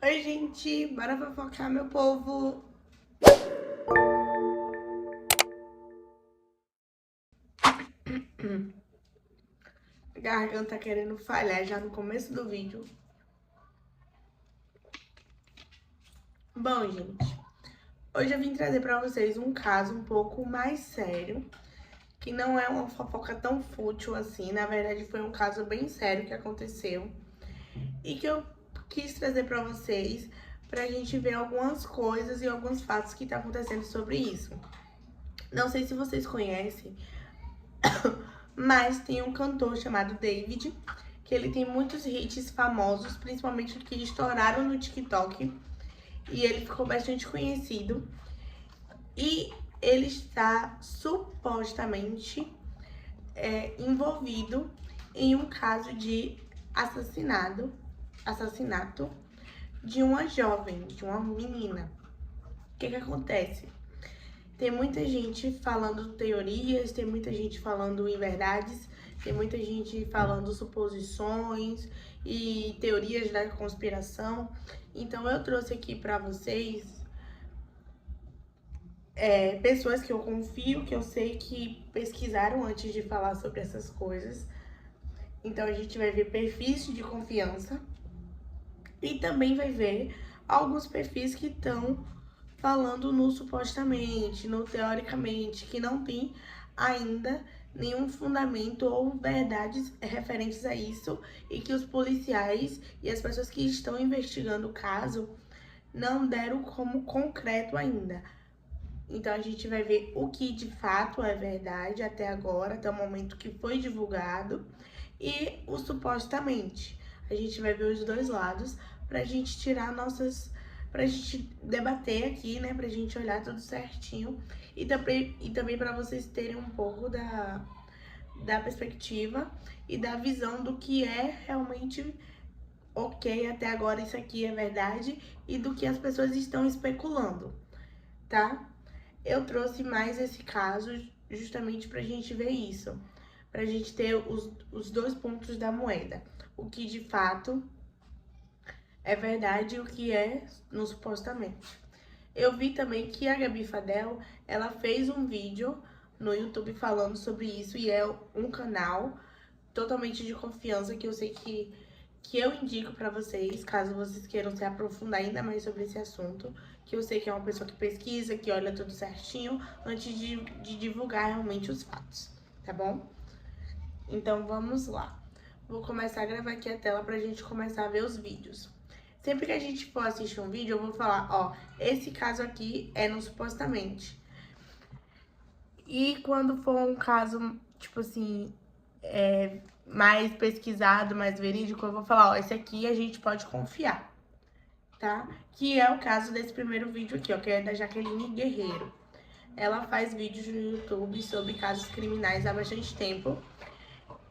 Oi, gente, bora fofocar, meu povo. A garganta tá querendo falhar já no começo do vídeo. Bom, gente, hoje eu vim trazer pra vocês um caso um pouco mais sério, que não é uma fofoca tão fútil assim. Na verdade, foi um caso bem sério que aconteceu e que eu quis trazer pra vocês pra gente ver algumas coisas e alguns fatos que tá acontecendo sobre isso. Não sei se vocês conhecem, mas tem um cantor chamado David, que ele tem muitos hits famosos, principalmente que estouraram no TikTok, e ele ficou bastante conhecido. E ele está supostamente envolvido em um caso de assassinato de uma jovem, de uma menina. O que acontece? Tem muita gente falando teorias, tem muita gente falando inverdades, tem muita gente falando suposições e teorias da conspiração. Então eu trouxe aqui pra vocês pessoas que eu confio, que eu sei que pesquisaram antes de falar sobre essas coisas. Então a gente vai ver perfis de confiança e também vai ver alguns perfis que estão falando no supostamente, no teoricamente, que não tem ainda nenhum fundamento ou verdades referentes a isso, e que os policiais e as pessoas que estão investigando o caso não deram como concreto ainda. Então a gente vai ver o que de fato é verdade até agora, até o momento que foi divulgado, e o supostamente. A gente vai ver os dois lados pra gente tirar pra gente debater aqui, né? Pra gente olhar tudo certinho. E também pra vocês terem um pouco da perspectiva e da visão do que é realmente ok, até agora isso aqui é verdade, e do que as pessoas estão especulando, tá? Eu trouxe mais esse caso justamente pra gente ver isso, pra gente ter os dois pontos da moeda. O que de fato é verdade e o que é no supostamente. Eu vi também que a Gabi Fadel, ela fez um vídeo no YouTube falando sobre isso, e é um canal totalmente de confiança que eu sei que eu indico pra vocês, caso vocês queiram se aprofundar ainda mais sobre esse assunto, que eu sei que é uma pessoa que pesquisa, que olha tudo certinho antes de divulgar realmente os fatos, tá bom? Então vamos lá. Vou começar a gravar aqui a tela pra gente começar a ver os vídeos. Sempre que a gente for assistir um vídeo, eu vou falar, ó, esse caso aqui é no supostamente. E quando for um caso, tipo assim, mais pesquisado, mais verídico, eu vou falar, ó, esse aqui a gente pode confiar, tá? Que é o caso desse primeiro vídeo aqui, ó, que é da Jaqueline Guerreiro. Ela faz vídeos no YouTube sobre casos criminais há bastante tempo.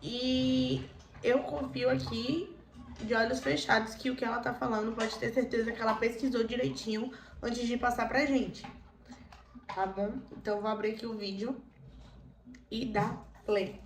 E eu confio aqui, de olhos fechados, que o que ela tá falando, pode ter certeza que ela pesquisou direitinho antes de passar pra gente, tá bom? Então eu vou abrir aqui o vídeo e dar play.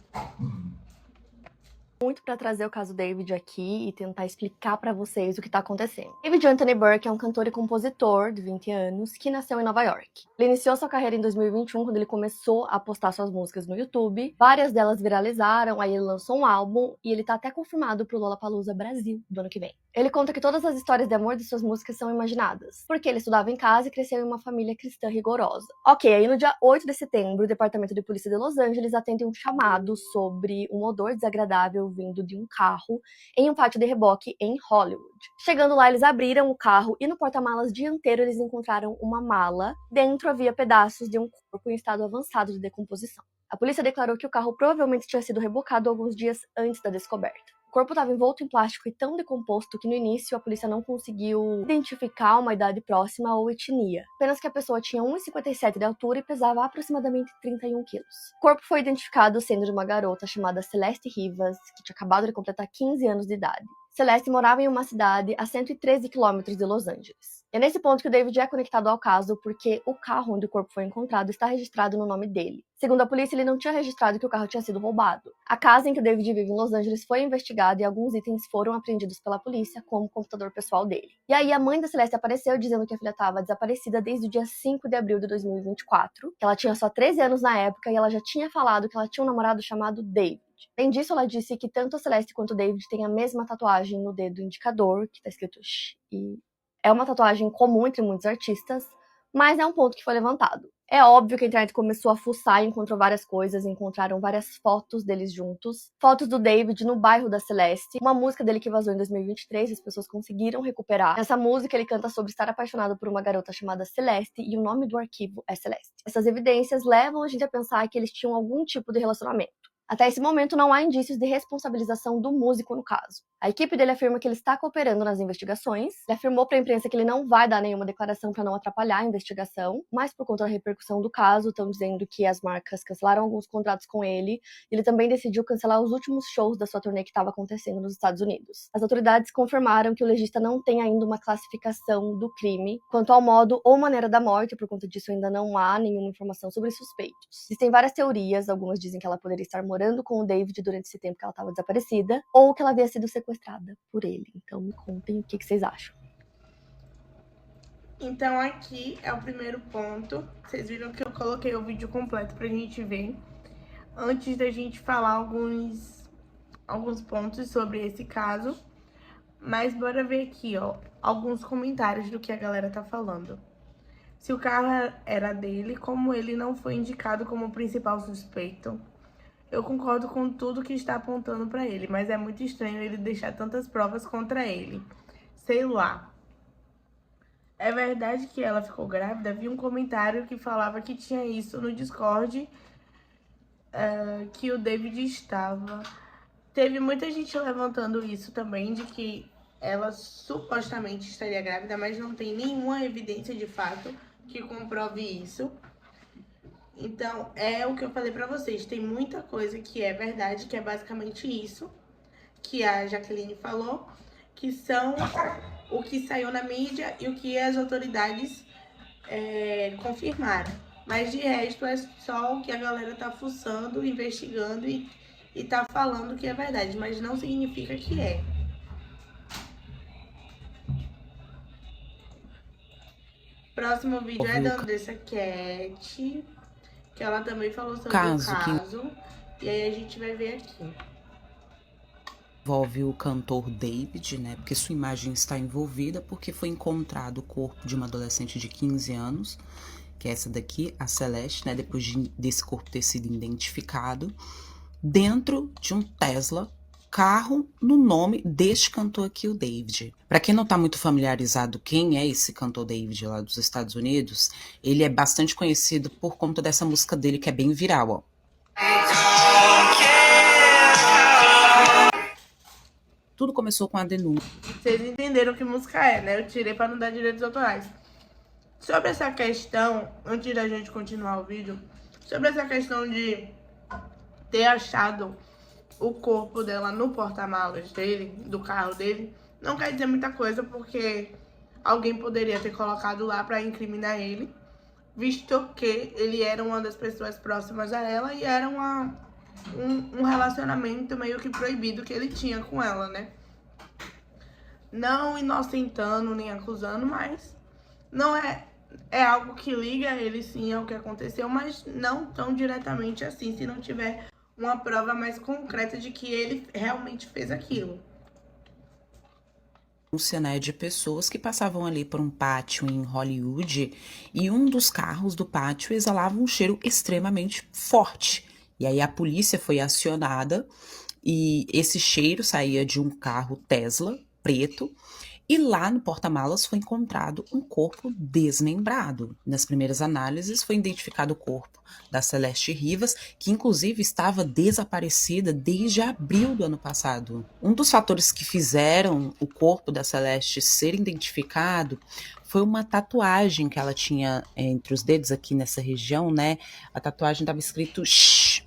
Muito para trazer o caso David aqui e tentar explicar para vocês o que tá acontecendo. David Anthony Burke é um cantor e compositor de 20 anos que nasceu em Nova York. Ele iniciou sua carreira em 2021, quando ele começou a postar suas músicas no YouTube. Várias delas viralizaram, aí ele lançou um álbum e ele tá até confirmado pro Lollapalooza Brasil do ano que vem. Ele conta que todas as histórias de amor de suas músicas são imaginadas, porque ele estudava em casa e cresceu em uma família cristã rigorosa. Ok, aí no dia 8 de setembro, o Departamento de Polícia de Los Angeles atende um chamado sobre um odor desagradável vindo de um carro em um pátio de reboque em Hollywood. Chegando lá, eles abriram o carro e no porta-malas dianteiro eles encontraram uma mala. Dentro havia pedaços de um corpo em estado avançado de decomposição. A polícia declarou que o carro provavelmente tinha sido rebocado alguns dias antes da descoberta. O corpo estava envolto em plástico e tão decomposto que no início a polícia não conseguiu identificar uma idade próxima ou etnia. Apenas que a pessoa tinha 1,57 de altura e pesava aproximadamente 31 quilos. O corpo foi identificado sendo de uma garota chamada Celeste Rivas, que tinha acabado de completar 15 anos de idade. Celeste morava em uma cidade a 113 quilômetros de Los Angeles. E é nesse ponto que o David é conectado ao caso, porque o carro onde o corpo foi encontrado está registrado no nome dele. Segundo a polícia, ele não tinha registrado que o carro tinha sido roubado. A casa em que o David vive em Los Angeles foi investigada e alguns itens foram apreendidos pela polícia, como o computador pessoal dele. E aí a mãe da Celeste apareceu dizendo que a filha estava desaparecida desde o dia 5 de abril de 2024, que ela tinha só 13 anos na época e ela já tinha falado que ela tinha um namorado chamado David. Além disso, ela disse que tanto a Celeste quanto o David têm a mesma tatuagem no dedo indicador, que tá escrito Shh, e é uma tatuagem comum entre muitos artistas, mas é um ponto que foi levantado. É óbvio que a internet começou a fuçar e encontrou várias coisas, encontraram várias fotos deles juntos, fotos do David no bairro da Celeste, uma música dele que vazou em 2023, as pessoas conseguiram recuperar. Nessa música ele canta sobre estar apaixonado por uma garota chamada Celeste e o nome do arquivo é Celeste. Essas evidências levam a gente a pensar que eles tinham algum tipo de relacionamento. Até esse momento, não há indícios de responsabilização do músico no caso. A equipe dele afirma que ele está cooperando nas investigações. Ele afirmou para a imprensa que ele não vai dar nenhuma declaração para não atrapalhar a investigação, mas por conta da repercussão do caso, estão dizendo que as marcas cancelaram alguns contratos com ele. Ele também decidiu cancelar os últimos shows da sua turnê que estava acontecendo nos Estados Unidos. As autoridades confirmaram que o legista não tem ainda uma classificação do crime. Quanto ao modo ou maneira da morte, por conta disso ainda não há nenhuma informação sobre suspeitos. Existem várias teorias, algumas dizem que ela poderia estar morando com o David durante esse tempo que ela estava desaparecida, ou que ela havia sido sequestrada por ele. Então me contem o que vocês acham. Então aqui é o primeiro ponto. Vocês viram que eu coloquei o vídeo completo pra gente ver. Antes da gente falar alguns pontos sobre esse caso. Mas bora ver aqui, ó, alguns comentários do que a galera tá falando. Se o carro era dele, como ele não foi indicado como principal suspeito? Eu concordo com tudo que está apontando pra ele, mas é muito estranho ele deixar tantas provas contra ele. Sei lá. É verdade que ela ficou grávida? Vi um comentário que falava que tinha isso no Discord, que o David estava. Teve muita gente levantando isso também, de que ela supostamente estaria grávida, mas não tem nenhuma evidência de fato que comprove isso. Então, é o que eu falei pra vocês, tem muita coisa que é verdade, que é basicamente isso que a Jaqueline falou, que são o que saiu na mídia e o que as autoridades confirmaram. Mas de resto é só o que a galera tá fuçando, investigando e tá falando que é verdade, mas não significa que é. Próximo vídeo é da Andressa Cat, que ela também falou sobre o caso. E aí a gente vai ver aqui. Envolve o cantor David, né? Porque sua imagem está envolvida, porque foi encontrado o corpo de uma adolescente de 15 anos, que é essa daqui, a Celeste, né? Depois desse corpo ter sido identificado, dentro de um Tesla, carro no nome deste cantor aqui, o David. Para quem não tá muito familiarizado quem é esse cantor David lá dos Estados Unidos, ele é bastante conhecido por conta dessa música dele que é bem viral, ó. Tudo começou com a denúncia. Vocês entenderam que música é, né? Eu tirei para não dar direitos autorais. Sobre essa questão, antes da gente continuar o vídeo, sobre essa questão de ter achado o corpo dela no porta-malas dele, do carro dele, não quer dizer muita coisa, porque alguém poderia ter colocado lá para incriminar ele, visto que ele era uma das pessoas próximas a ela e era um relacionamento meio que proibido que ele tinha com ela, né? Não inocentando nem acusando, mas não é algo que liga ele sim ao que aconteceu, mas não tão diretamente assim, se não tiver uma prova mais concreta de que ele realmente fez aquilo. Né, de pessoas que passavam ali por um pátio em Hollywood e um dos carros do pátio exalava um cheiro extremamente forte. E aí a polícia foi acionada e esse cheiro saía de um carro Tesla preto e lá no porta-malas foi encontrado um corpo desmembrado. Nas primeiras análises foi identificado o corpo da Celeste Rivas, que inclusive estava desaparecida desde abril do ano passado. Um dos fatores que fizeram o corpo da Celeste ser identificado foi uma tatuagem que ela tinha entre os dedos aqui nessa região, né? A tatuagem estava escrito Shh.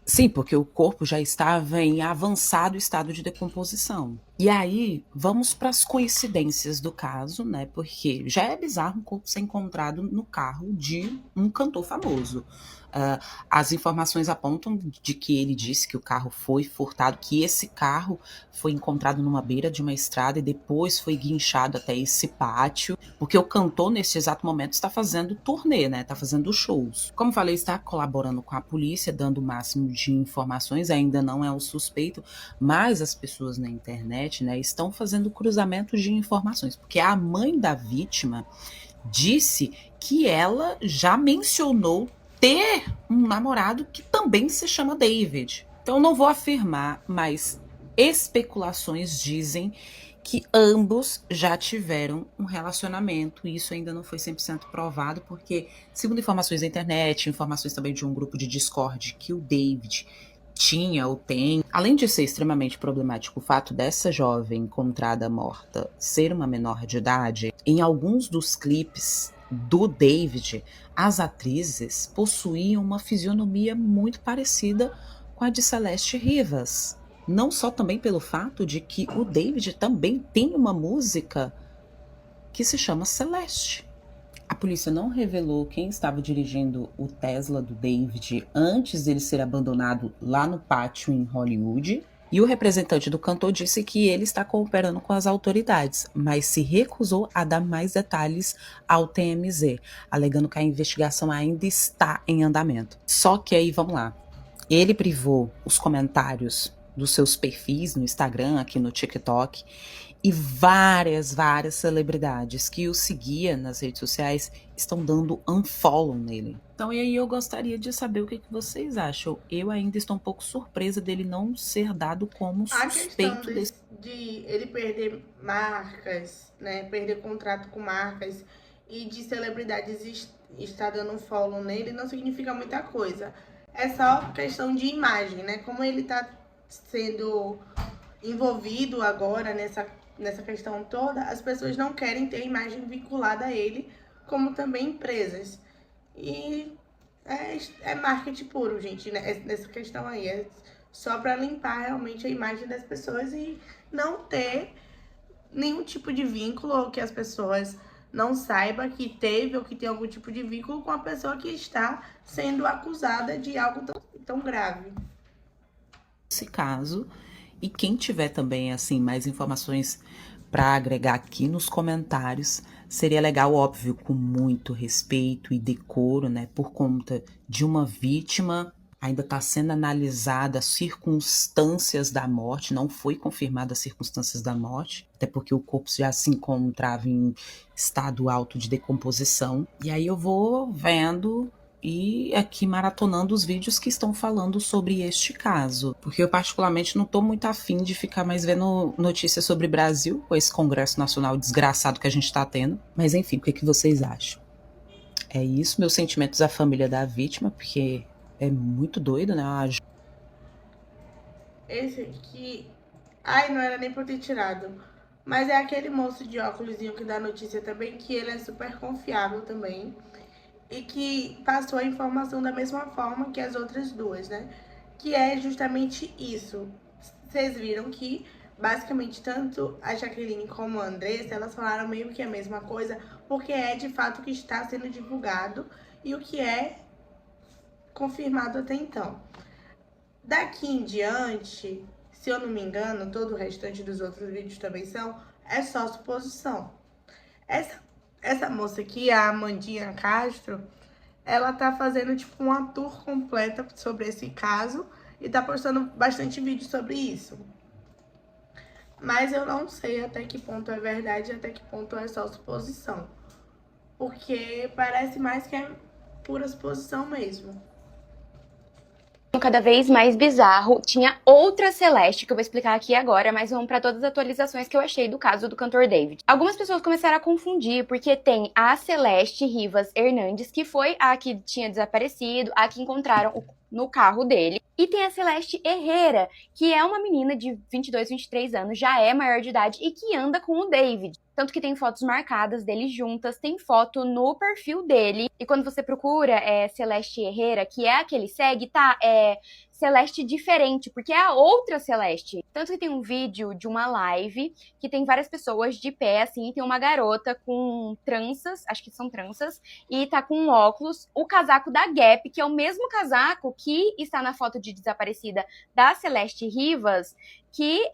Sim, porque o corpo já estava em avançado estado de decomposição. E aí, vamos para as coincidências do caso, né? Porque já é bizarro um corpo ser encontrado no carro de um cantor famoso. Ah, as informações apontam de que ele disse que o carro foi furtado, que esse carro foi encontrado numa beira de uma estrada e depois foi guinchado até esse pátio, porque o cantor, nesse exato momento, está fazendo turnê, né? Está fazendo shows. Como falei, está colaborando com a polícia, dando o máximo de informações, ainda não é o suspeito, mas as pessoas na internet, né, estão fazendo cruzamento de informações, porque a mãe da vítima disse que ela já mencionou ter um namorado que também se chama David. Então não vou afirmar, mas especulações dizem que ambos já tiveram um relacionamento, e isso ainda não foi 100% provado, porque, segundo informações da internet, informações também de um grupo de Discord que o David tinha ou tem, além de ser extremamente problemático o fato dessa jovem encontrada morta ser uma menor de idade, em alguns dos clipes do David, as atrizes possuíam uma fisionomia muito parecida com a de Celeste Rivas. Não só também pelo fato de que o David também tem uma música que se chama Celeste. A polícia não revelou quem estava dirigindo o Tesla do David antes dele ser abandonado lá no pátio em Hollywood. E o representante do cantor disse que ele está cooperando com as autoridades, mas se recusou a dar mais detalhes ao TMZ, alegando que a investigação ainda está em andamento. Só que aí, vamos lá, ele privou os comentários dos seus perfis no Instagram, aqui no TikTok, e várias celebridades que o seguia nas redes sociais estão dando unfollow nele. Então, e aí eu gostaria de saber o que vocês acham. Eu ainda estou um pouco surpresa dele não ser dado como A questão suspeito desse. de ele perder marcas, né, perder contrato com marcas e de celebridades estar dando um follow nele não significa muita coisa. É só questão de imagem, né? Como ele tá sendo envolvido agora nessa questão toda, as pessoas não querem ter imagem vinculada a ele, como também empresas. E é marketing puro, gente, né? Nessa questão aí. É só para limpar realmente a imagem das pessoas e não ter nenhum tipo de vínculo, ou que as pessoas não saibam que teve ou que tem algum tipo de vínculo com a pessoa que está sendo acusada de algo tão grave. Esse caso. E quem tiver também assim mais informações para agregar aqui nos comentários, seria legal, óbvio, com muito respeito e decoro, né? Por conta de uma vítima, ainda está sendo analisada as circunstâncias da morte, não foi confirmada as circunstâncias da morte, até porque o corpo já se encontrava em estado alto de decomposição. E aí eu vou vendo e aqui maratonando os vídeos que estão falando sobre este caso, porque eu particularmente não estou muito afim de ficar mais vendo notícias sobre Brasil, com esse Congresso Nacional desgraçado que a gente está tendo. Mas enfim, o que vocês acham? É isso, meus sentimentos à família da vítima, porque é muito doido, né? Esse aqui, ai, não era nem pra eu ter tirado. Mas é aquele moço de óculosinho que dá notícia também, que ele é super confiável também. E que passou a informação da mesma forma que as outras duas, né? Que é justamente isso. Vocês viram que, basicamente, tanto a Jaqueline como a Andressa, elas falaram meio que a mesma coisa, porque é de fato o que está sendo divulgado e o que é confirmado até então. Daqui em diante, se eu não me engano, todo o restante dos outros vídeos também é só suposição. Essa moça aqui, a Amandinha Castro, ela tá fazendo tipo uma tour completa sobre esse caso e tá postando bastante vídeo sobre isso. Mas eu não sei até que ponto é verdade e até que ponto é só suposição. Porque parece mais que é pura suposição mesmo. Cada vez mais bizarro, tinha outra Celeste, que eu vou explicar aqui agora, mas vamos para todas as atualizações que eu achei do caso do cantor David. Algumas pessoas começaram a confundir, porque tem a Celeste Rivas Hernandes, que foi a que tinha desaparecido, a que encontraram no carro dele, e tem a Celeste Herrera, que é uma menina de 22, 23 anos, já é maior de idade e que anda com o David. Tanto que tem fotos marcadas deles juntas, tem foto no perfil dele. E quando você procura Celeste Herrera, que é a que ele segue, tá? Celeste diferente, porque é a outra Celeste. Tanto que tem um vídeo de uma live que tem várias pessoas de pé, assim, e tem uma garota com tranças, acho que são tranças, e tá com um óculos, o casaco da Gap, que é o mesmo casaco que está na foto de desaparecida da Celeste Rivas, que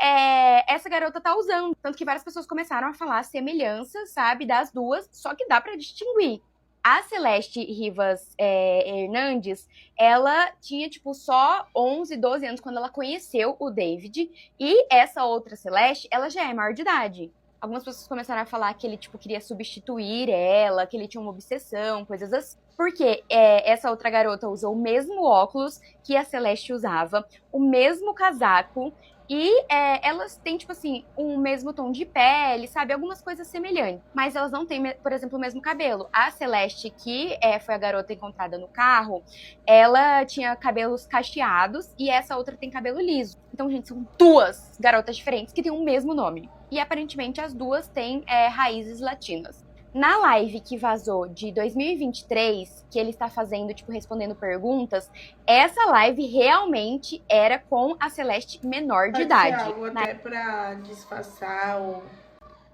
essa garota tá usando. Tanto que várias pessoas começaram a falar semelhanças, sabe, das duas, só que dá pra distinguir. A Celeste Rivas Hernandes, ela tinha, tipo, só 11, 12 anos quando ela conheceu o David, e essa outra Celeste, ela já é maior de idade. Algumas pessoas começaram a falar que ele, tipo, queria substituir ela, que ele tinha uma obsessão, coisas assim. Porque essa outra garota usou o mesmo óculos que a Celeste usava, o mesmo casaco, e elas têm, tipo assim, o mesmo tom de pele, sabe? Algumas coisas semelhantes. Mas elas não têm, por exemplo, o mesmo cabelo. A Celeste, que foi a garota encontrada no carro, ela tinha cabelos cacheados e essa outra tem cabelo liso. Então, gente, são duas garotas diferentes que têm o mesmo nome. E aparentemente as duas têm raízes latinas. Na live que vazou de 2023, que ele está fazendo, tipo, respondendo perguntas, essa live realmente era com a Celeste menor de idade. Pode ser algo até pra disfarçar ou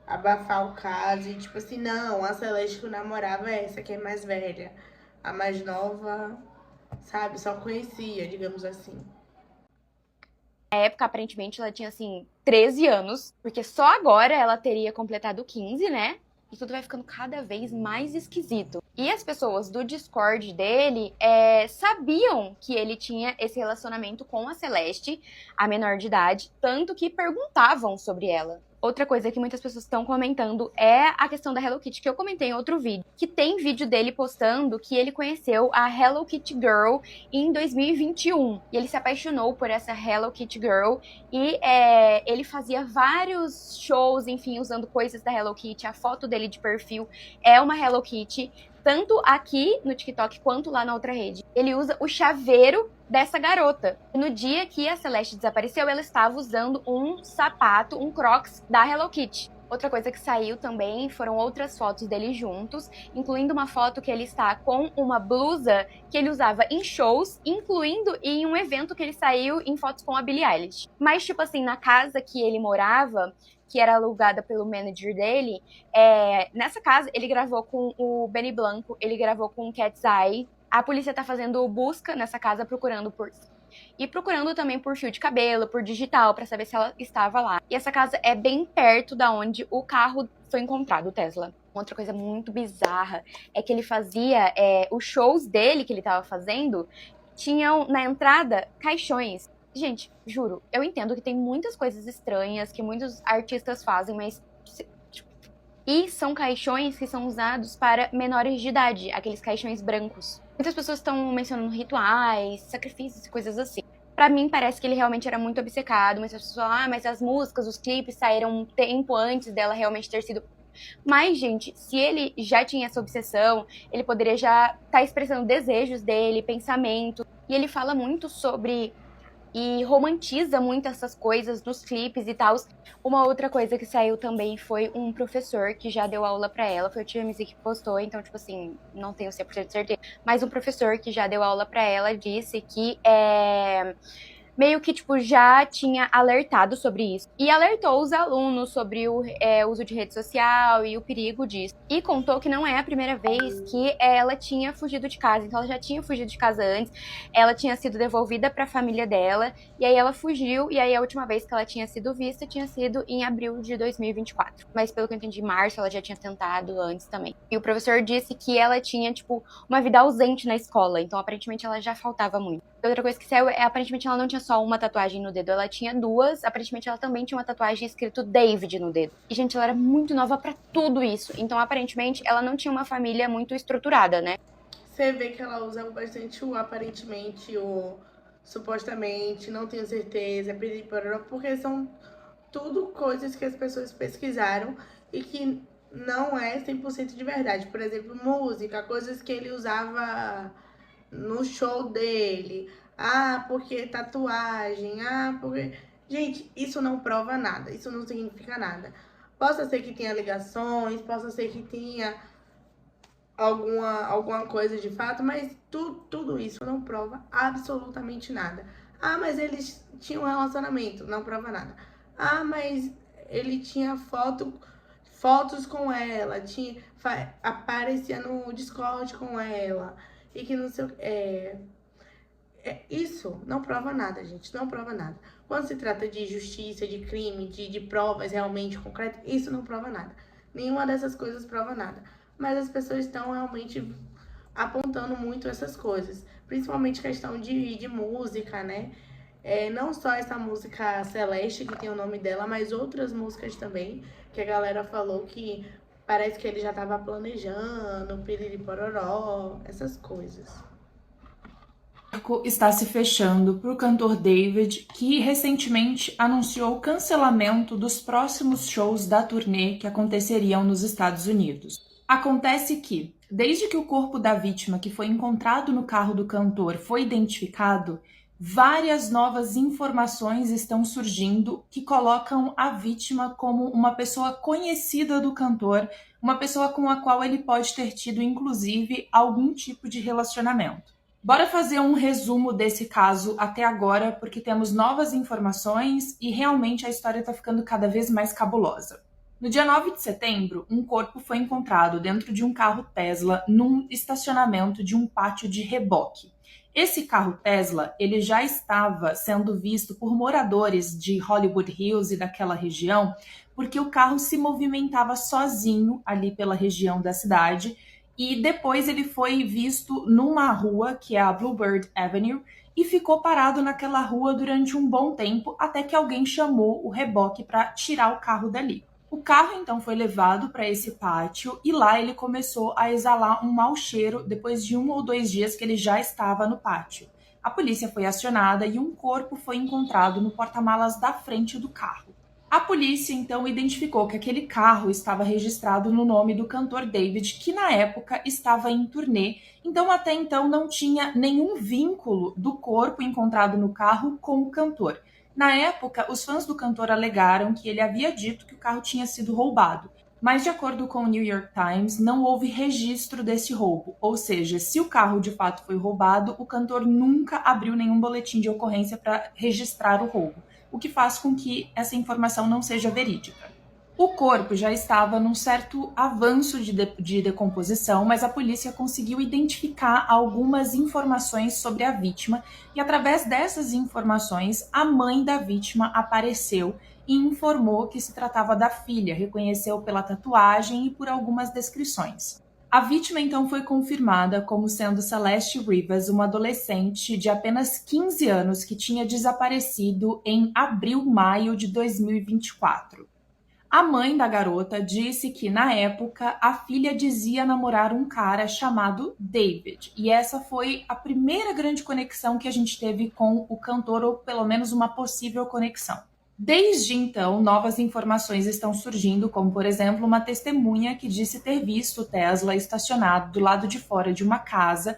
abafar o caso. E tipo assim, não, a Celeste que eu namorava é essa que é mais velha. A mais nova, sabe, só conhecia, digamos assim. Na época, aparentemente, ela tinha, assim, 13 anos, porque só agora ela teria completado 15, né? E tudo vai ficando cada vez mais esquisito. E as pessoas do Discord dele sabiam que ele tinha esse relacionamento com a Celeste, a menor de idade, tanto que perguntavam sobre ela. Outra coisa que muitas pessoas estão comentando é a questão da Hello Kitty, que eu comentei em outro vídeo. Que tem vídeo dele postando que ele conheceu a Hello Kitty Girl em 2021. E ele se apaixonou por essa Hello Kitty Girl. E ele fazia vários shows, enfim, usando coisas da Hello Kitty. A foto dele de perfil é uma Hello Kitty, tanto aqui no TikTok quanto lá na outra rede. Ele usa o chaveiro dessa garota. E no dia que a Celeste desapareceu, ela estava usando um sapato, um Crocs da Hello Kitty. Outra coisa que saiu também foram outras fotos dele juntos, incluindo uma foto que ele está com uma blusa que ele usava em shows, incluindo em um evento que ele saiu em fotos com a Billie Eilish. Mas, tipo assim, na casa que ele morava, que era alugada pelo manager dele, nessa casa ele gravou com o Benny Blanco, ele gravou com o Cat's Eye. A polícia tá fazendo busca nessa casa, procurando também por fio de cabelo, por digital, pra saber se ela estava lá. E essa casa é bem perto da onde o carro foi encontrado, o Tesla. Outra coisa muito bizarra é que ele fazia os shows dele que ele tava fazendo, tinham na entrada caixões. Gente, juro, eu entendo que tem muitas coisas estranhas que muitos artistas fazem, mas... E são caixões que são usados para menores de idade, aqueles caixões brancos. Muitas pessoas estão mencionando rituais, sacrifícios e coisas assim. Pra mim, parece que ele realmente era muito obcecado, mas as pessoas falam, mas as músicas, os clipes saíram um tempo antes dela realmente ter sido... Mas, gente, se ele já tinha essa obsessão, ele poderia já estar expressando desejos dele, pensamentos. E ele fala muito sobre... e romantiza muito essas coisas nos clipes e tal. Uma outra coisa que saiu também foi um professor que já deu aula pra ela, foi o TMZ que postou, então, tipo assim, não tenho 100% de certeza, mas um professor que já deu aula pra ela disse que meio que, tipo, já tinha alertado sobre isso. E alertou os alunos sobre o uso de rede social e o perigo disso. E contou que não é a primeira vez que ela tinha fugido de casa. Então, ela já tinha fugido de casa antes. Ela tinha sido devolvida para a família dela. E aí, ela fugiu. E aí, a última vez que ela tinha sido vista tinha sido em abril de 2024. Mas, pelo que eu entendi, em março, ela já tinha tentado antes também. E o professor disse que ela tinha, tipo, uma vida ausente na escola. Então, aparentemente, ela já faltava muito. Outra coisa que saiu aparentemente, ela não tinha só uma tatuagem no dedo, ela tinha duas. Aparentemente, ela também tinha uma tatuagem escrito David no dedo. E, gente, ela era muito nova pra tudo isso. Então, aparentemente, ela não tinha uma família muito estruturada, né? Você vê que ela usa bastante o aparentemente, o supostamente, não tenho certeza, porque são tudo coisas que as pessoas pesquisaram e que não é 100% de verdade. Por exemplo, música, coisas que ele usava no show dele. Ah, porque tatuagem. Ah, porque... Gente, isso não prova nada. Isso não significa nada. Possa ser que tenha ligações, possa ser que tenha alguma coisa de fato, mas tudo isso não prova absolutamente nada. Ah, mas eles tinham um relacionamento, não prova nada. Ah, mas ele tinha fotos com ela, aparecia no Discord com ela, e que não sei o que. Isso não prova nada, gente, não prova nada. Quando se trata de justiça, de crime, de provas realmente concretas, isso não prova nada. Nenhuma dessas coisas prova nada. Mas as pessoas estão realmente apontando muito essas coisas. Principalmente questão de música, né? Não só essa música Celeste, que tem o nome dela, mas outras músicas também, que a galera falou que parece que ele já estava planejando, piriri pororó, essas coisas. O cerco está se fechando para o cantor David, que recentemente anunciou o cancelamento dos próximos shows da turnê que aconteceriam nos Estados Unidos. Acontece que, desde que o corpo da vítima que foi encontrado no carro do cantor foi identificado, várias novas informações estão surgindo que colocam a vítima como uma pessoa conhecida do cantor, uma pessoa com a qual ele pode ter tido, inclusive, algum tipo de relacionamento. Bora fazer um resumo desse caso até agora, porque temos novas informações e realmente a história está ficando cada vez mais cabulosa. No dia 9 de setembro, um corpo foi encontrado dentro de um carro Tesla num estacionamento de um pátio de reboque. Esse carro Tesla, ele já estava sendo visto por moradores de Hollywood Hills e daquela região, porque o carro se movimentava sozinho ali pela região da cidade, e depois ele foi visto numa rua, que é a Bluebird Avenue, e ficou parado naquela rua durante um bom tempo, até que alguém chamou o reboque para tirar o carro dali. O carro então foi levado para esse pátio e lá ele começou a exalar um mau cheiro depois de 1 ou 2 dias que ele já estava no pátio. A polícia foi acionada e um corpo foi encontrado no porta-malas da frente do carro. A polícia então identificou que aquele carro estava registrado no nome do cantor David, que na época estava em turnê, então até então não tinha nenhum vínculo do corpo encontrado no carro com o cantor. Na época, os fãs do cantor alegaram que ele havia dito que o carro tinha sido roubado, mas de acordo com o New York Times, não houve registro desse roubo, ou seja, se o carro de fato foi roubado, o cantor nunca abriu nenhum boletim de ocorrência para registrar o roubo, o que faz com que essa informação não seja verídica. O corpo já estava num certo avanço de decomposição, mas a polícia conseguiu identificar algumas informações sobre a vítima e, através dessas informações, a mãe da vítima apareceu e informou que se tratava da filha, reconheceu pela tatuagem e por algumas descrições. A vítima então foi confirmada como sendo Celeste Rivas, uma adolescente de apenas 15 anos que tinha desaparecido em abril-maio de 2024. A mãe da garota disse que, na época, a filha dizia namorar um cara chamado David. E essa foi a primeira grande conexão que a gente teve com o cantor, ou pelo menos uma possível conexão. Desde então, novas informações estão surgindo, como, por exemplo, uma testemunha que disse ter visto o Tesla estacionado do lado de fora de uma casa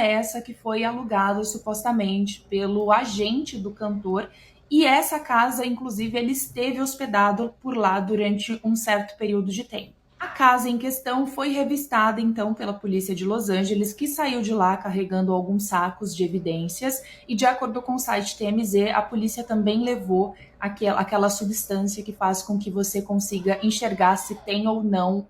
essa que foi alugada supostamente pelo agente do cantor. E essa casa, inclusive, ele esteve hospedado por lá durante um certo período de tempo. A casa em questão foi revistada, então, pela polícia de Los Angeles, que saiu de lá carregando alguns sacos de evidências. E, de acordo com o site TMZ, a polícia também levou aquela substância que faz com que você consiga enxergar se tem ou não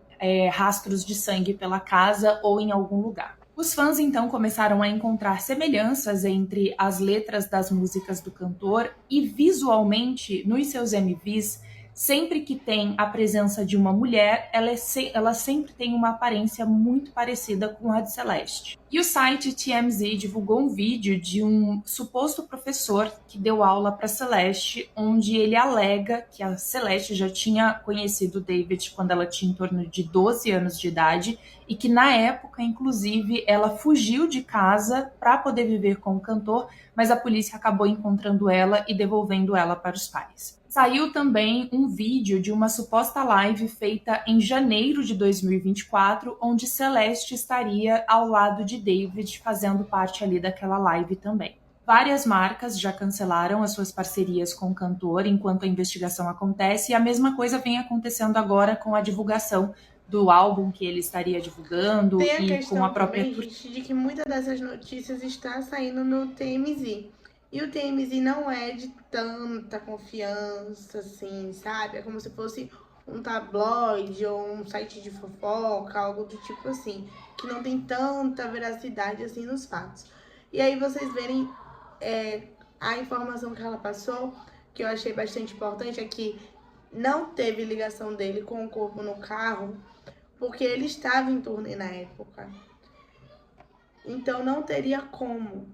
rastros de sangue pela casa ou em algum lugar. Os fãs então começaram a encontrar semelhanças entre as letras das músicas do cantor e visualmente nos seus MVs, sempre que tem a presença de uma mulher, ela sempre tem uma aparência muito parecida com a de Celeste. E o site TMZ divulgou um vídeo de um suposto professor que deu aula para Celeste, onde ele alega que a Celeste já tinha conhecido David quando ela tinha em torno de 12 anos de idade e que na época, inclusive, ela fugiu de casa para poder viver com o cantor, mas a polícia acabou encontrando ela e devolvendo ela para os pais. Saiu também um vídeo de uma suposta live feita em janeiro de 2024, onde Celeste estaria ao lado de David, fazendo parte ali daquela live também. Várias marcas já cancelaram as suas parcerias com o cantor enquanto a investigação acontece, e a mesma coisa vem acontecendo agora com a divulgação do álbum que ele estaria divulgando e com a própria... Tem a questão também, gente, de que muitas dessas notícias estão saindo no TMZ. E o TMZ não é de tanta confiança, assim, sabe? É como se fosse um tabloide ou um site de fofoca, algo do tipo assim, que não tem tanta veracidade assim nos fatos. E aí vocês verem a informação que ela passou, que eu achei bastante importante, é que não teve ligação dele com o corpo no carro, porque ele estava em turnê na época. Então não teria como.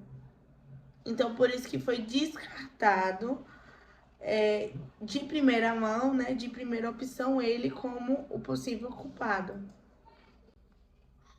Então por isso que foi descartado de primeira mão, né, de primeira opção, ele como o possível culpado.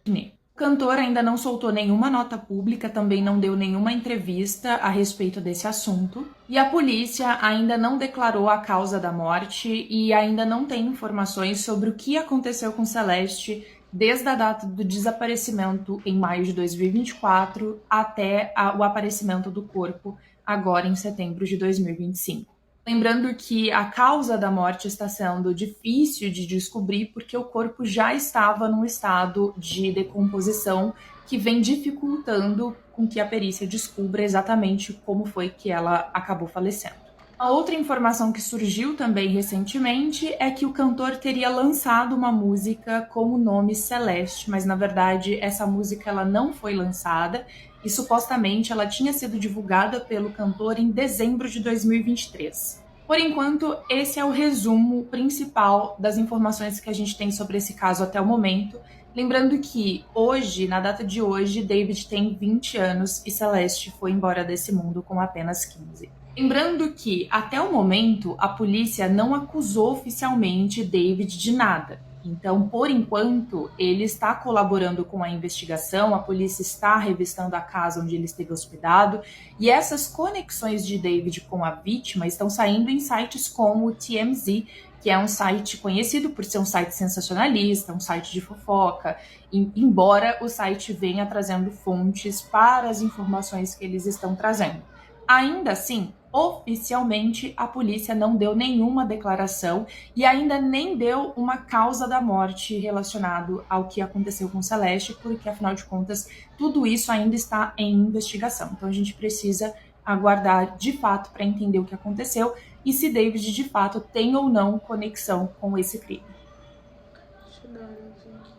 O cantor ainda não soltou nenhuma nota pública, também não deu nenhuma entrevista a respeito desse assunto. E a polícia ainda não declarou a causa da morte e ainda não tem informações sobre o que aconteceu com Celeste desde a data do desaparecimento em maio de 2024 até o aparecimento do corpo agora em setembro de 2025. Lembrando que a causa da morte está sendo difícil de descobrir porque o corpo já estava num estado de decomposição que vem dificultando com que a perícia descubra exatamente como foi que ela acabou falecendo. A outra informação que surgiu também recentemente é que o cantor teria lançado uma música com o nome Celeste, mas na verdade essa música ela não foi lançada e supostamente ela tinha sido divulgada pelo cantor em dezembro de 2023. Por enquanto, esse é o resumo principal das informações que a gente tem sobre esse caso até o momento. Lembrando que hoje, na data de hoje, David tem 20 anos e Celeste foi embora desse mundo com apenas 15. Lembrando que, até o momento, a polícia não acusou oficialmente David de nada. Então, por enquanto, ele está colaborando com a investigação, a polícia está revistando a casa onde ele esteve hospedado, e essas conexões de David com a vítima estão saindo em sites como o TMZ, que é um site conhecido por ser um site sensacionalista, um site de fofoca, embora o site venha trazendo fontes para as informações que eles estão trazendo. Ainda assim, oficialmente, a polícia não deu nenhuma declaração e ainda nem deu uma causa da morte relacionado ao que aconteceu com Celeste, porque, afinal de contas, tudo isso ainda está em investigação. Então, a gente precisa aguardar, de fato, para entender o que aconteceu e se David, de fato, tem ou não conexão com esse crime. Deixa eu dar uma olhadinha aqui.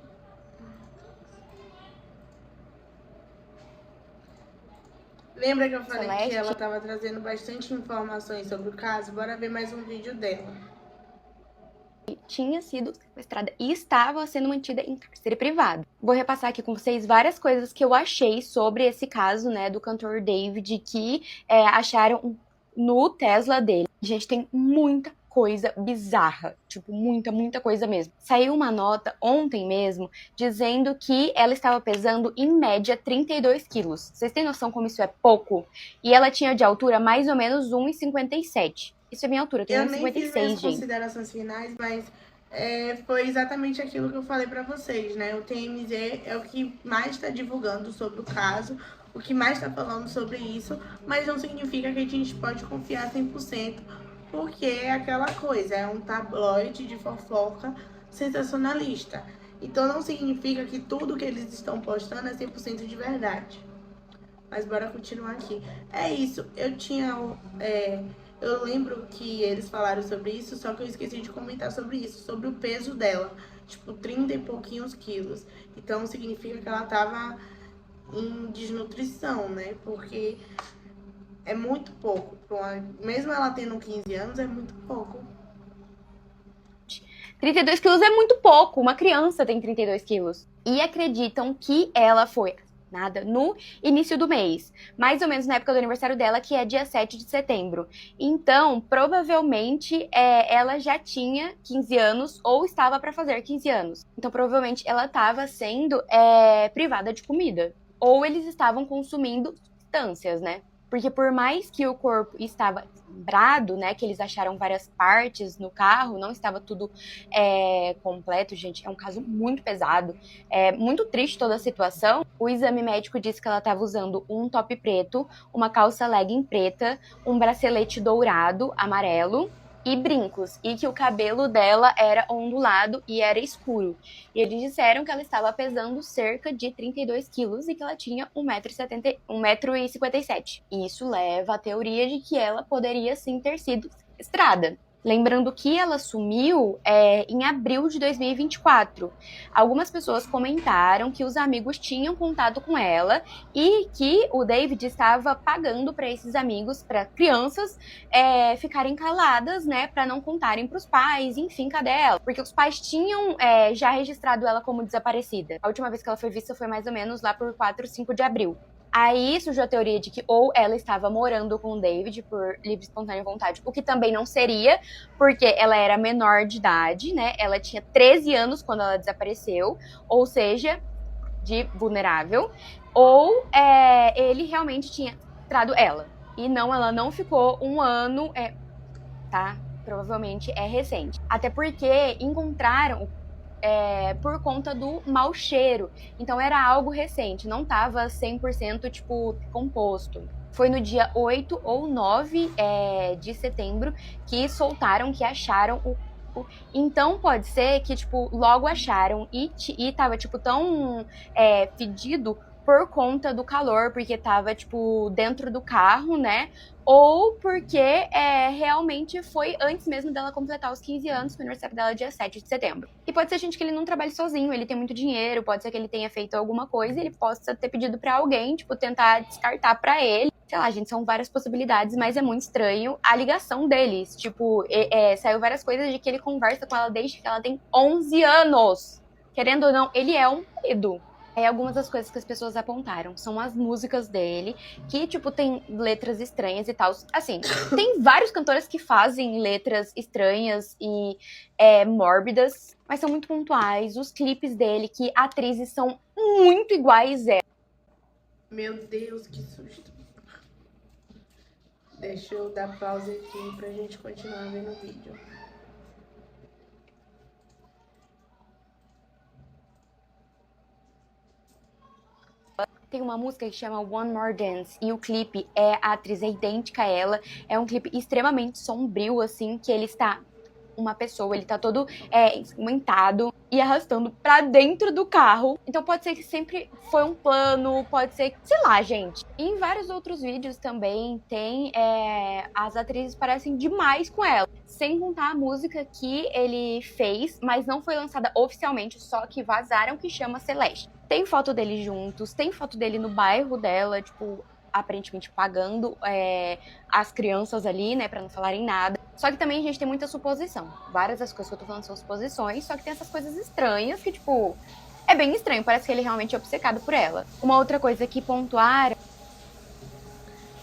Lembra que eu falei Celeste? que ela estava trazendo bastante informações sobre o caso? Bora ver mais um vídeo dela. Tinha sido sequestrada e estava sendo mantida em cárcere privado. Vou repassar aqui com vocês várias coisas que eu achei sobre esse caso, né, do cantor David, que acharam no Tesla dele. Gente, tem muita coisa bizarra, tipo, muita coisa mesmo. Saiu uma nota ontem mesmo, dizendo que ela estava pesando, em média, 32 quilos. Vocês têm noção como isso é pouco? E ela tinha de altura mais ou menos 1,57. Isso é minha altura, eu tenho 1,56, nem fiz minhas gente. considerações finais, mas foi exatamente aquilo que eu falei pra vocês, né? O TMZ é o que mais está divulgando sobre o caso, o que mais está falando sobre isso, mas não significa que a gente pode confiar 100%, porque é aquela coisa, é um tabloide de fofoca sensacionalista. Então não significa que tudo que eles estão postando é 100% de verdade. Mas bora continuar aqui. É isso, eu lembro que eles falaram sobre isso, só que eu esqueci de comentar sobre isso, sobre o peso dela. Tipo, 30 e pouquinhos quilos. Então significa que ela tava em desnutrição, né? Porque é muito pouco. Mesmo ela tendo 15 anos, é muito pouco. 32 quilos é muito pouco, uma criança tem 32 quilos. E acreditam que ela foi assassinada no início do mês, mais ou menos na época do aniversário dela, que é dia 7 de setembro. Então, provavelmente, ela já tinha 15 anos ou estava para fazer 15 anos. Então, provavelmente, ela estava sendo privada de comida. Ou eles estavam consumindo substâncias, né? Porque por mais que o corpo estava desmembrado, né, que eles acharam várias partes no carro, não estava tudo completo, gente, é um caso muito pesado, é muito triste toda a situação. O exame médico disse que ela estava usando um top preto, uma calça legging preta, um bracelete dourado, amarelo, e brincos, e que o cabelo dela era ondulado e era escuro. E eles disseram que ela estava pesando cerca de 32 quilos e que ela tinha 1,57 m. E isso leva à teoria de que ela poderia sim ter sido sequestrada. Lembrando que ela sumiu em abril de 2024. Algumas pessoas comentaram que os amigos tinham contato com ela e que o David estava pagando para esses amigos, para crianças, ficarem caladas, né, para não contarem para os pais, enfim, cadê ela? Porque os pais tinham já registrado ela como desaparecida. A última vez que ela foi vista foi mais ou menos lá por 4, 5 de abril. Aí surgiu a teoria de que ou ela estava morando com o David por livre e espontânea vontade, o que também não seria, porque ela era menor de idade, né? Ela tinha 13 anos quando ela desapareceu, ou seja, de vulnerável, ou ele realmente tinha traído ela. E não, ela não ficou um ano, tá? Provavelmente é recente. Até porque encontraram por conta do mau cheiro. Então era algo recente, não tava 100% tipo composto. Foi no dia 8 ou 9 de setembro que soltaram, que acharam o corpo. Então pode ser que, tipo, logo acharam e tava, tipo, tão fedido por conta do calor, porque tava, tipo, dentro do carro, né? Ou porque realmente foi antes mesmo dela completar os 15 anos, que o aniversário dela é dia 7 de setembro. E pode ser, gente, que ele não trabalhe sozinho, ele tem muito dinheiro, pode ser que ele tenha feito alguma coisa e ele possa ter pedido pra alguém, tipo, tentar descartar pra ele. Sei lá, gente, são várias possibilidades, mas é muito estranho a ligação deles. Tipo, saiu várias coisas de que ele conversa com ela desde que ela tem 11 anos. Querendo ou não, ele é um marido. Algumas das coisas que as pessoas apontaram são as músicas dele, que, tipo, tem letras estranhas e tal. Assim, tem vários cantores que fazem letras estranhas e mórbidas, mas são muito pontuais. Os clipes dele, que atrizes são muito iguais a ela. Meu Deus, que susto. Deixa eu dar pausa aqui pra gente continuar vendo o vídeo. Tem uma música que chama One More Dance, e o clipe a atriz é idêntica a ela. É um clipe extremamente sombrio, assim, que ele está uma pessoa, ele tá todo ensanguentado e arrastando pra dentro do carro. Então pode ser que sempre foi um plano, pode ser, sei lá, gente. E em vários outros vídeos também tem, as atrizes parecem demais com ela. Sem contar a música que ele fez, mas não foi lançada oficialmente, só que vazaram, que chama Celeste. Tem foto deles juntos, tem foto dele no bairro dela, tipo, aparentemente pagando as crianças ali, né, pra não falarem nada. Só que também a gente tem muita suposição. Várias das coisas que eu tô falando são suposições, só que tem essas coisas estranhas que, tipo, é bem estranho, parece que ele realmente é obcecado por ela. Uma outra coisa que pontuaram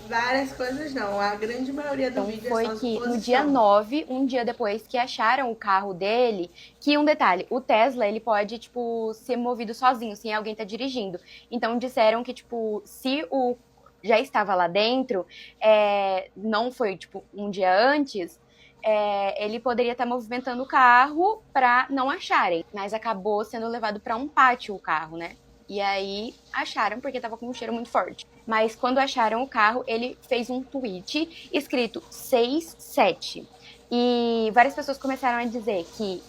Várias coisas não, a grande maioria do vídeo foi é só que suposição. no dia 9, um dia depois que acharam o carro dele, que um detalhe, o Tesla, ele pode, tipo, ser movido sozinho, sem alguém tá dirigindo. Então disseram que, tipo, se o já estava lá dentro, não foi, tipo, um dia antes, ele poderia estar movimentando o carro para não acharem, mas acabou sendo levado para um pátio o carro, né? E aí acharam porque tava com um cheiro muito forte. Mas quando acharam o carro, ele fez um tweet escrito 6-7. E várias pessoas começaram a dizer que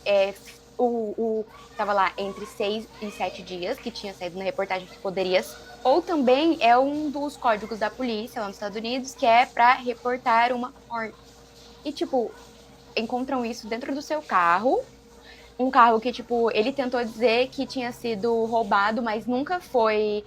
tava lá entre 6 e 7 dias, que tinha saído na reportagem que poderia. Ou também é um dos códigos da polícia lá nos Estados Unidos, que é pra reportar uma morte. E, tipo, encontram isso dentro do seu carro. Um carro que, tipo, ele tentou dizer que tinha sido roubado, mas nunca foi,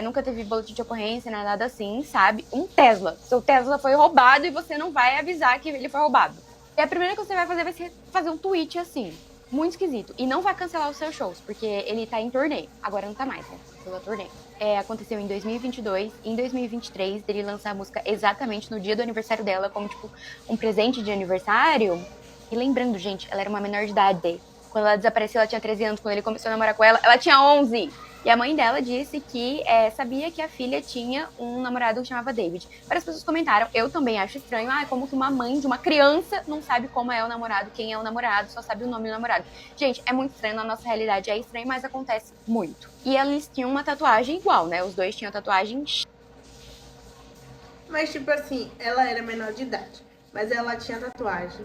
nunca teve boletim de ocorrência, nada assim, sabe? Um Tesla. Seu Tesla foi roubado e você não vai avisar que ele foi roubado. E a primeira coisa que você vai ser fazer um tweet assim, muito esquisito. E não vai cancelar os seus shows, porque ele tá em torneio. Agora não tá mais, né? Cancelou a torneio. Aconteceu em 2022. Em 2023, ele lançar a música exatamente no dia do aniversário dela, como, tipo, um presente de aniversário. E lembrando, gente, ela era uma menor de idade. Quando ela desapareceu, ela tinha 13 anos. Quando ele começou a namorar com ela, ela tinha 11. E a mãe dela disse que sabia que a filha tinha um namorado que chamava David. Várias pessoas comentaram, eu também acho estranho, como que uma mãe de uma criança não sabe como é o namorado, quem é o namorado, só sabe o nome do namorado. Gente, é muito estranho, na nossa realidade é estranho, mas acontece muito. E eles tinham uma tatuagem igual, né? Os dois tinham tatuagem. Mas, tipo assim, ela era menor de idade, mas ela tinha tatuagem.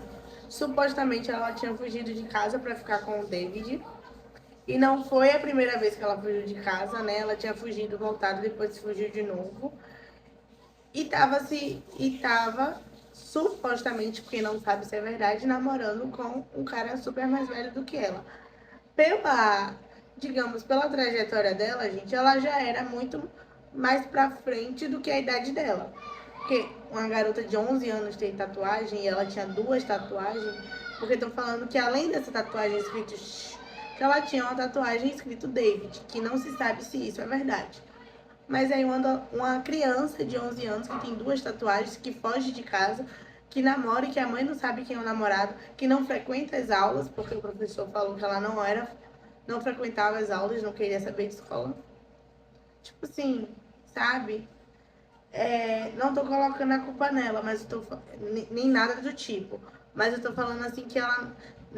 supostamente ela tinha fugido de casa para ficar com o David. E não foi a primeira vez que ela fugiu de casa, né? Ela tinha fugido, voltado, depois fugiu de novo. E tava supostamente, porque não sabe se é verdade, namorando com um cara super mais velho do que ela. Pela trajetória dela, gente, ela já era muito mais pra frente do que a idade dela. Porque uma garota de 11 anos tem tatuagem e ela tinha 2 tatuagens, porque estão falando que além dessa tatuagem escrito que ela tinha uma tatuagem escrito David, que não se sabe se isso é verdade. Mas aí uma criança de 11 anos que tem 2 tatuagens, que foge de casa, que namora e que a mãe não sabe quem é o namorado, que não frequenta as aulas, porque o professor falou que ela não frequentava as aulas, não queria saber de escola. Tipo assim, sabe? Não tô colocando a culpa nela, mas eu tô nem nada do tipo. Mas eu tô falando assim que ela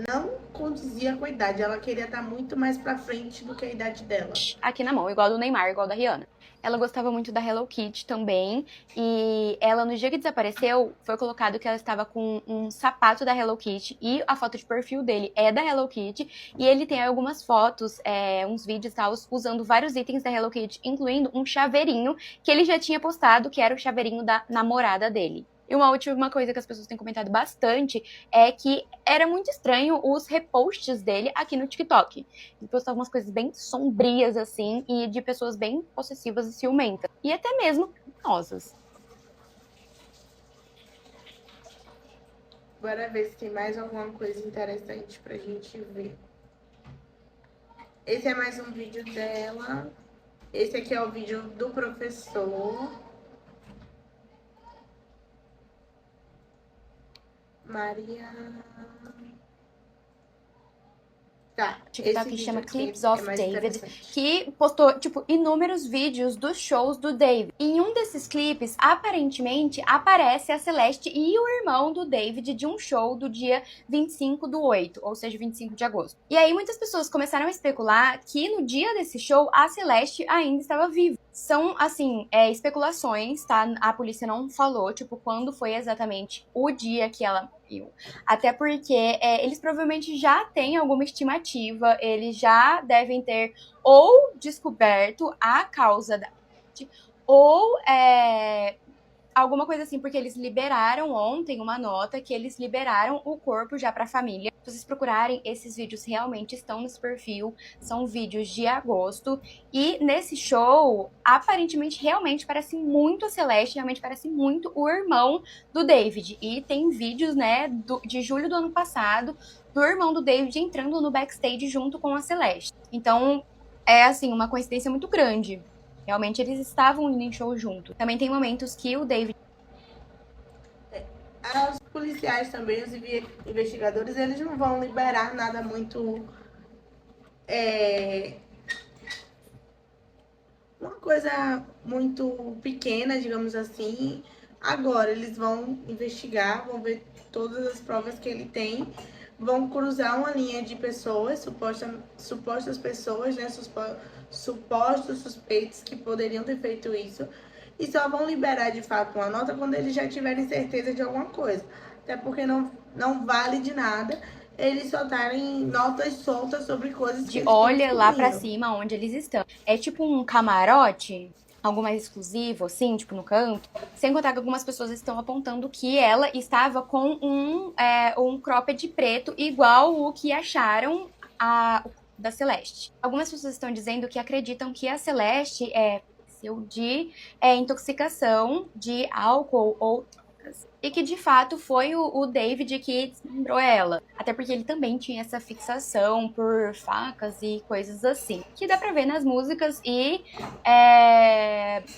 não condizia com a idade, ela queria estar muito mais pra frente do que a idade dela. Aqui na mão, igual do Neymar, igual da Rihanna. Ela gostava muito da Hello Kitty também, e ela, no dia que desapareceu, foi colocado que ela estava com um sapato da Hello Kitty, e a foto de perfil dele é da Hello Kitty, e ele tem algumas fotos, uns vídeos e tal, usando vários itens da Hello Kitty, incluindo um chaveirinho que ele já tinha postado, que era o chaveirinho da namorada dele. E uma última coisa que as pessoas têm comentado bastante é que era muito estranho os reposts dele aqui no TikTok. Ele postava umas coisas bem sombrias, assim, e de pessoas bem possessivas e ciumentas. E até mesmo criminosas. Bora ver se tem mais alguma coisa interessante pra gente ver. Esse é mais um vídeo dela. Esse aqui é o vídeo do professor. Maria... Tá, TikTok esse chama vídeo Clips aqui of é mais David, interessante. que postou, tipo, inúmeros vídeos dos shows do David. Em um desses clipes, aparentemente, aparece a Celeste e o irmão do David de um show do dia 25/8, ou seja, 25 de agosto. E aí muitas pessoas começaram a especular que no dia desse show, a Celeste ainda estava viva. São, assim, especulações, tá? A polícia não falou, tipo, quando foi exatamente o dia que ela viu. Até porque eles provavelmente já têm alguma estimativa, eles já devem ter ou descoberto a causa da morte, ou alguma coisa assim, porque eles liberaram ontem uma nota que eles liberaram o corpo já pra família. Se vocês procurarem, esses vídeos realmente estão nesse perfil, são vídeos de agosto, e nesse show, aparentemente, realmente parece muito a Celeste, realmente parece muito o irmão do David, e tem vídeos, né, de julho do ano passado, do irmão do David entrando no backstage junto com a Celeste. Então, é assim, uma coincidência muito grande. Realmente eles estavam indo em show junto. Também tem momentos que o David... Os policiais também, os investigadores, eles não vão liberar nada muito... uma coisa muito pequena, digamos assim. Agora, eles vão investigar, vão ver todas as provas que ele tem, vão cruzar uma linha de pessoas, supostas pessoas, né, supostos suspeitos que poderiam ter feito isso, e só vão liberar de fato uma nota quando eles já tiverem certeza de alguma coisa. Até porque não vale de nada eles soltarem notas soltas sobre coisas que eles olha estão lá pra descobrindo. cima onde eles estão. É tipo um camarote, algo mais exclusivo, assim, tipo no canto. Sem contar que algumas pessoas estão apontando que ela estava com um cropped preto, igual o que acharam da Celeste. Algumas pessoas estão dizendo que acreditam que a Celeste de intoxicação de álcool ou drogas. E que de fato foi o David que desmembrou ela. Até porque ele também tinha essa fixação por facas e coisas assim. Que dá pra ver nas músicas e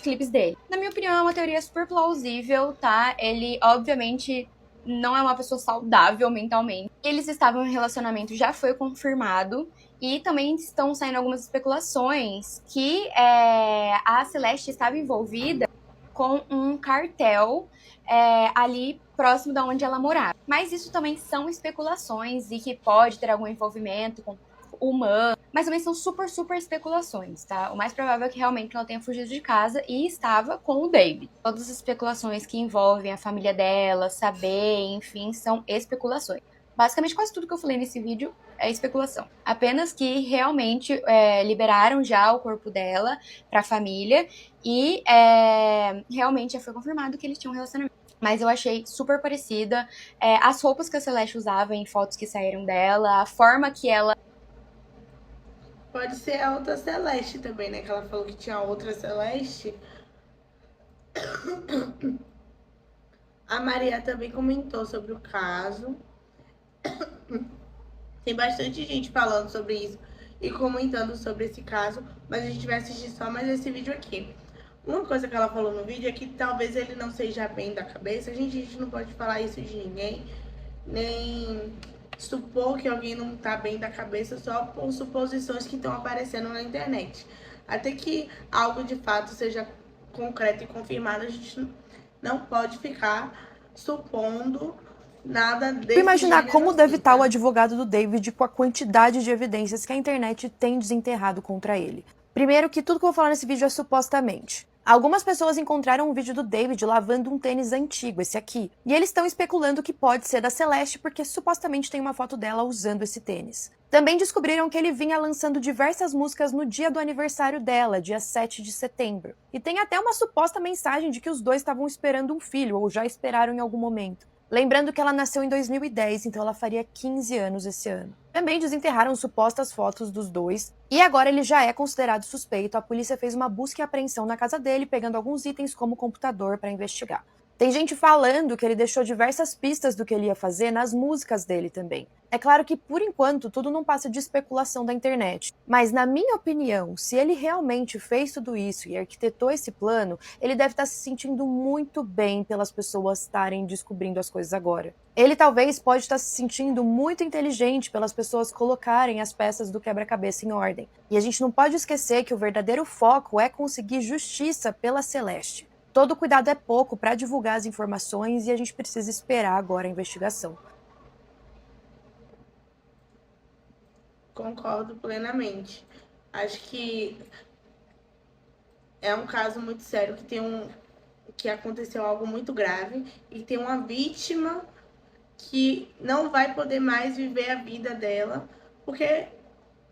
clipes dele. Na minha opinião, é uma teoria super plausível, tá? Ele, obviamente, não é uma pessoa saudável mentalmente. Eles estavam em um relacionamento, já foi confirmado. E também estão saindo algumas especulações que a Celeste estava envolvida com um cartel ali próximo da onde ela morava. Mas isso também são especulações e que pode ter algum envolvimento com humano, mas também são super, super especulações, tá? O mais provável é que realmente ela tenha fugido de casa e estava com o David. Todas as especulações que envolvem a família dela, saber, enfim, são especulações. Basicamente, quase tudo que eu falei nesse vídeo é especulação. Apenas que realmente liberaram já o corpo dela pra família e realmente já foi confirmado que eles tinham um relacionamento. Mas eu achei super parecida. As roupas que a Celeste usava em fotos que saíram dela, a forma que ela... Pode ser a outra Celeste também, né? Que ela falou que tinha outra Celeste. A Maria também comentou sobre o caso. Tem bastante gente falando sobre isso e comentando sobre esse caso, mas a gente vai assistir só mais esse vídeo aqui. Uma coisa que ela falou no vídeo é que talvez ele não seja bem da cabeça. A gente não pode falar isso de ninguém, nem supor que alguém não tá bem da cabeça só por suposições que estão aparecendo na internet. Até que algo de fato seja concreto e confirmado, a gente não pode ficar supondo nada desse Imaginar gênero como assim, deve estar o tá? advogado do David com a quantidade de evidências que a internet tem desenterrado contra ele. Primeiro que tudo que eu vou falar nesse vídeo é supostamente. Algumas pessoas encontraram um vídeo do David lavando um tênis antigo, esse aqui, e eles estão especulando que pode ser da Celeste porque supostamente tem uma foto dela usando esse tênis. Também descobriram que ele vinha lançando diversas músicas no dia do aniversário dela, dia 7 de setembro. E tem até uma suposta mensagem de que os dois estavam esperando um filho, ou já esperaram em algum momento. Lembrando que ela nasceu em 2010, então ela faria 15 anos esse ano. Também desenterraram supostas fotos dos dois, e agora ele já é considerado suspeito. A polícia fez uma busca e apreensão na casa dele, pegando alguns itens como computador para investigar. Tem gente falando que ele deixou diversas pistas do que ele ia fazer nas músicas dele também. É claro que, por enquanto, tudo não passa de especulação da internet. Mas, na minha opinião, se ele realmente fez tudo isso e arquitetou esse plano, ele deve estar se sentindo muito bem pelas pessoas estarem descobrindo as coisas agora. Ele talvez pode estar se sentindo muito inteligente pelas pessoas colocarem as peças do quebra-cabeça em ordem. E a gente não pode esquecer que o verdadeiro foco é conseguir justiça pela Celeste. Todo cuidado é pouco para divulgar as informações e a gente precisa esperar agora a investigação. Concordo plenamente. Acho que é um caso muito sério, que aconteceu algo muito grave e tem uma vítima que não vai poder mais viver a vida dela porque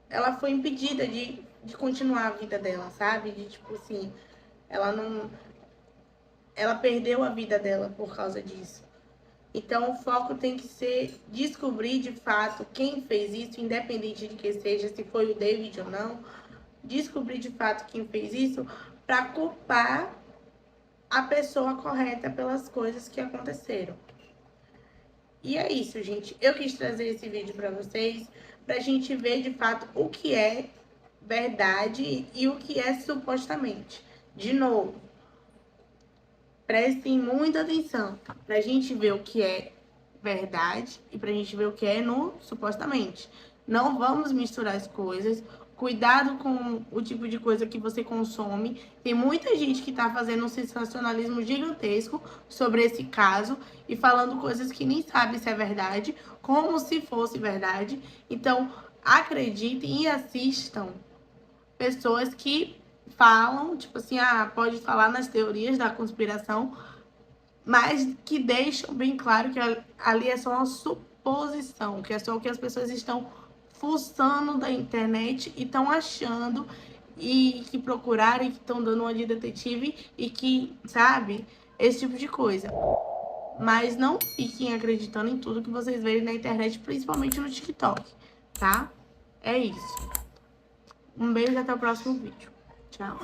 ela foi impedida de continuar a vida dela, sabe? De tipo assim, ela perdeu a vida dela por causa disso. Então, o foco tem que ser descobrir de fato quem fez isso, independente de que seja, se foi o David ou não. Descobrir de fato quem fez isso para culpar a pessoa correta pelas coisas que aconteceram. E é isso, gente. Eu quis trazer esse vídeo para vocês, pra gente ver de fato o que é verdade e o que é supostamente. De novo, prestem muita atenção pra gente ver o que é verdade e pra gente ver o que é no supostamente. Não vamos misturar as coisas. Cuidado com o tipo de coisa que você consome. Tem muita gente que tá fazendo um sensacionalismo gigantesco sobre esse caso e falando coisas que nem sabe se é verdade, como se fosse verdade. Então, acreditem e assistam pessoas que falam, tipo assim, pode falar nas teorias da conspiração, mas que deixam bem claro que ali é só uma suposição, que é só o que as pessoas estão fuçando da internet e estão achando, e que procuraram e que estão dando uma de detetive e que, sabe, esse tipo de coisa. Mas não fiquem acreditando em tudo que vocês verem na internet, principalmente no TikTok, tá? É isso. Um beijo e até o próximo vídeo. Tchau.